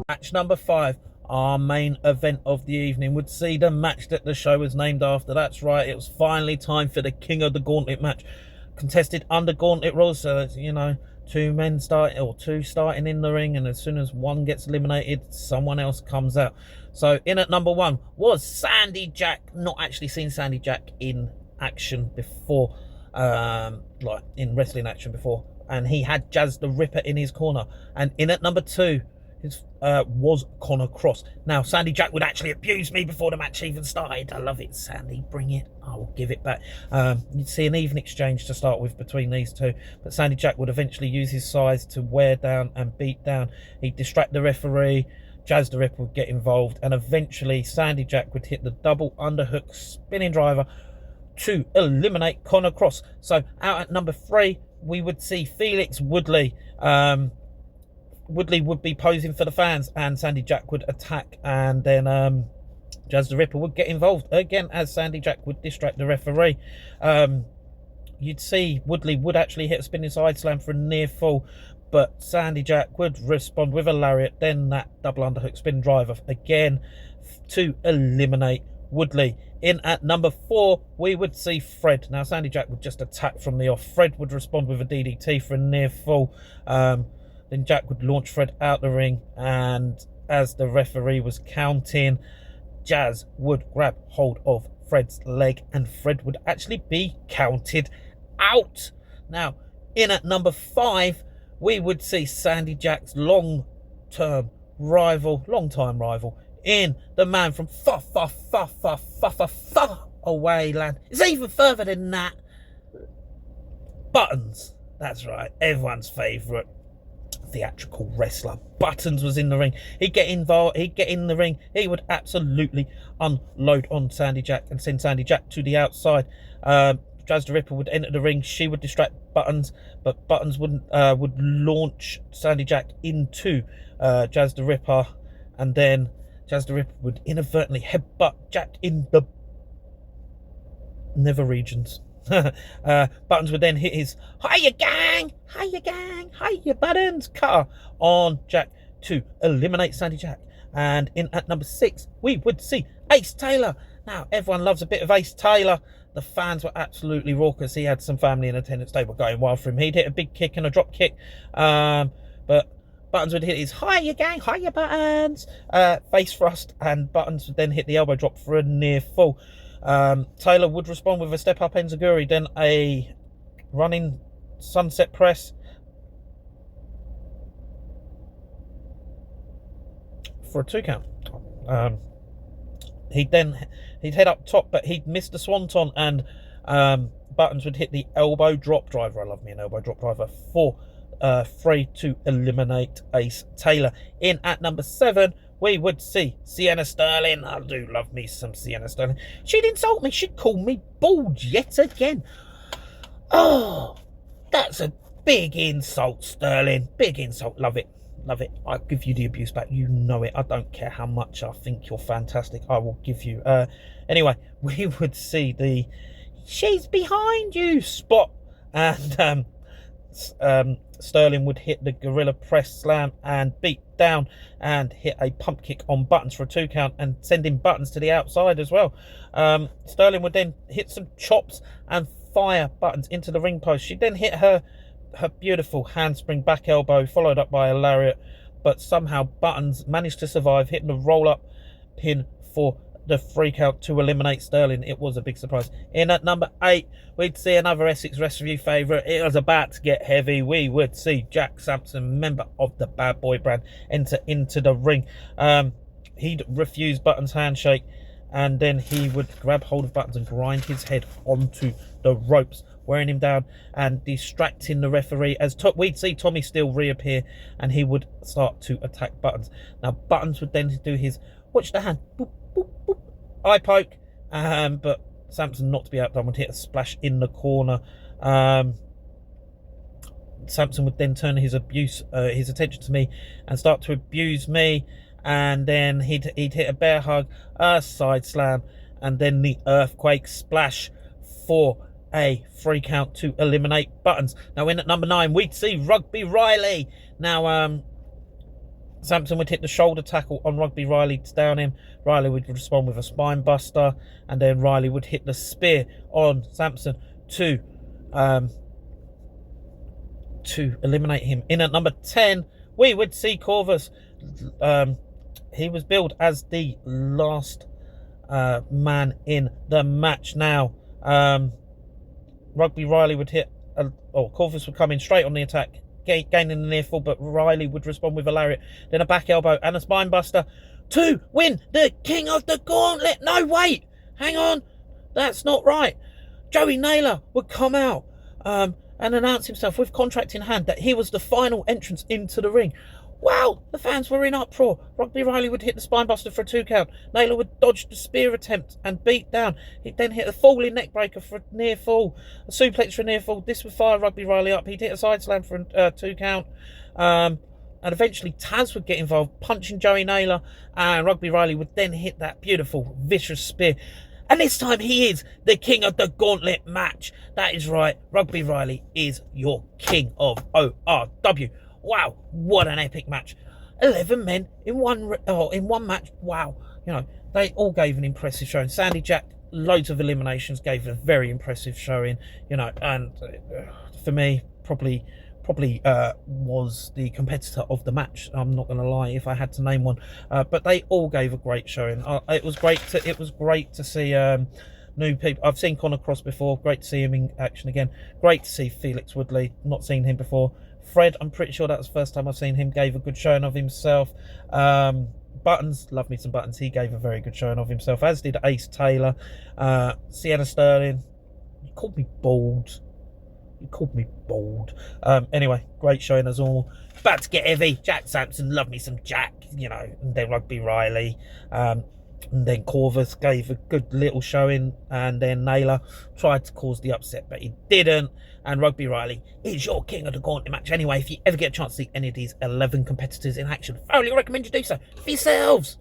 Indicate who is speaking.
Speaker 1: Match number 5, our main event of the evening, would see the match that the show was named after. That's right, it was finally time for the King of the Gauntlet match, contested under Gauntlet rules. So you know, two starting in the ring, and as soon as one gets eliminated, someone else comes out. So in at number 1 was Sandy Jack. Not actually seen Sandy Jack in action before, like in wrestling action before, and he had Jazz the Ripper in his corner. And in at number 2 was Connor Cross. Now, Sandy Jack would actually abuse me before the match even started. I love it, Sandy. Bring it. I will give it back. You'd see an even exchange to start with between these two, but Sandy Jack would eventually use his size to wear down and beat down. He'd distract the referee. Jazz the Ripper would get involved, and eventually Sandy Jack would hit the double underhook spinning driver to eliminate Connor Cross. So out at number 3, we would see Felix Woodley. Woodley would be posing for the fans, and Sandy Jack would attack, and then Jazz the Ripper would get involved again as Sandy Jack would distract the referee. You'd see Woodley would actually hit a spinning side slam for a near fall, but Sandy Jack would respond with a lariat, then that double underhook spin driver again to eliminate Woodley. In at number 4, we would see Fred. Now, Sandy Jack would just attack from the off. Fred would respond with a DDT for a near fall. Then Jack would launch Fred out the ring, and as the referee was counting, Jazz would grab hold of Fred's leg, and Fred would actually be counted out. Now, in at number 5, we would see Sandy Jack's long-time rival, in the man from far away land. It's even further than that. Buttons. That's right, everyone's favourite theatrical wrestler. Buttons was in the ring. He'd get involved, he'd get in the ring, he would absolutely unload on Sandy Jack and send Sandy Jack to the outside. Jazz the Ripper would enter the ring. She would distract Buttons, but Buttons would launch Sandy Jack into Jazz the Ripper, and then Jazz the Ripper would inadvertently headbutt Jack in the nether regions. Buttons would then hit his hiya gang, hiya Buttons cutter on Jack to eliminate Sandy Jack. And in at number 6, we would see Ace Taylor. Now, everyone loves a bit of Ace Taylor. The fans were absolutely raucous. He had some family in attendance. They were going wild for him. He'd hit a big kick and a drop kick, but Buttons would hit his hiya gang, hiya Buttons face thrust, and Buttons would then hit the elbow drop for a near fall. Taylor would respond with a step up enziguri, then a running sunset press for a 2 count. He'd head up top, but he'd miss the swanton, and Buttons would hit the elbow drop driver. I love me an elbow drop driver for 3 to eliminate Ace Taylor. In at number 7, we would see Sienna Sterling. I do love me some Sienna Sterling. She'd insult me. She'd call me bald yet again. Oh, that's a big insult, Sterling. Big insult. Love it. Love it. I'll give you the abuse back. You know it. I don't care how much I think you're fantastic. I will give you. Anyway, we would see the "she's behind you" spot, and Sterling would hit the gorilla press slam and beat down and hit a pump kick on Buttons for a 2 count and sending Buttons to the outside as well. Sterling would then hit some chops and fire Buttons into the ring post. She'd then hit her beautiful handspring back elbow, followed up by a lariat, but somehow Buttons managed to survive, hitting a roll-up pin for the 3 count to eliminate Sterling. It was a big surprise. In at number 8, we'd see another Essex Wrest Review favourite. It was about to get heavy. We would see Jack Sampson, member of the Bad Boy brand, enter into the ring. He'd refuse Buttons' handshake, and then he would grab hold of Buttons and grind his head onto the ropes, wearing him down and distracting the referee, as we'd see Tommy Steele reappear, and he would start to attack Buttons. Now, Buttons would then do his watch the hand, boop, boop, boop, eye poke, but Sampson, not to be outdone, would hit a splash in the corner. Sampson would then turn his attention to me and start to abuse me, and then he'd hit a bear hug, a side slam, and then the earthquake splash for a 3 count to eliminate Buttons. Now in at number 9, we'd see Rugby Riley. Now Sampson would hit the shoulder tackle on Rugby Riley to down him. Riley would respond with a spine buster, and then Riley would hit the spear on Sampson to eliminate him. In at number 10, we would see Corvus. He was billed as the last man in the match. Now, Rugby Riley would hit, Corvus would come in straight on the attack, gaining the near fall, but Riley would respond with a lariat, then a back elbow and a spine buster to win the King of the Gauntlet. No, wait, hang on, that's not right. Joey Naylor would come out and announce himself with contract in hand that he was the final entrance into the ring. Wow, the fans were in uproar. Rugby Riley would hit the spine buster for a 2 count. Naylor would dodge the spear attempt and beat down. He'd then hit a falling neck breaker for a near fall, a suplex for a near fall. This would fire Rugby Riley up. He'd hit a side slam for a 2 count. And eventually Taz would get involved, punching Joey Naylor, and Rugby Riley would then hit that beautiful, vicious spear. And this time he is the King of the Gauntlet match. That is right, Rugby Riley is your King of ORW. Wow, what an epic match. 11 men in one match. Wow. You know, they all gave an impressive showing. Sandy Jack, loads of eliminations, gave a very impressive showing. You know, and for me, probably was the competitor of the match. I'm not going to lie, if I had to name one. But they all gave a great showing. It was great to see new people. I've seen Conor Cross before. Great to see him in action again. Great to see Felix Woodley. Not seen him before. Fred, I'm pretty sure that was the first time I've seen him, gave a good showing of himself. Buttons, love me some Buttons. He gave a very good showing of himself, as did Ace Taylor. Sienna Sterling, you called me bald. Anyway, great showing as all. About to get heavy. Jack Sampson, love me some Jack, you know, and then Rugby Riley. And then Corvus gave a good little showing, and then Naylor tried to cause the upset, but he didn't. And Rugby Riley is your King of the Gauntlet match. Anyway, if you ever get a chance to see any of these 11 competitors in action, thoroughly recommend you do so for yourselves.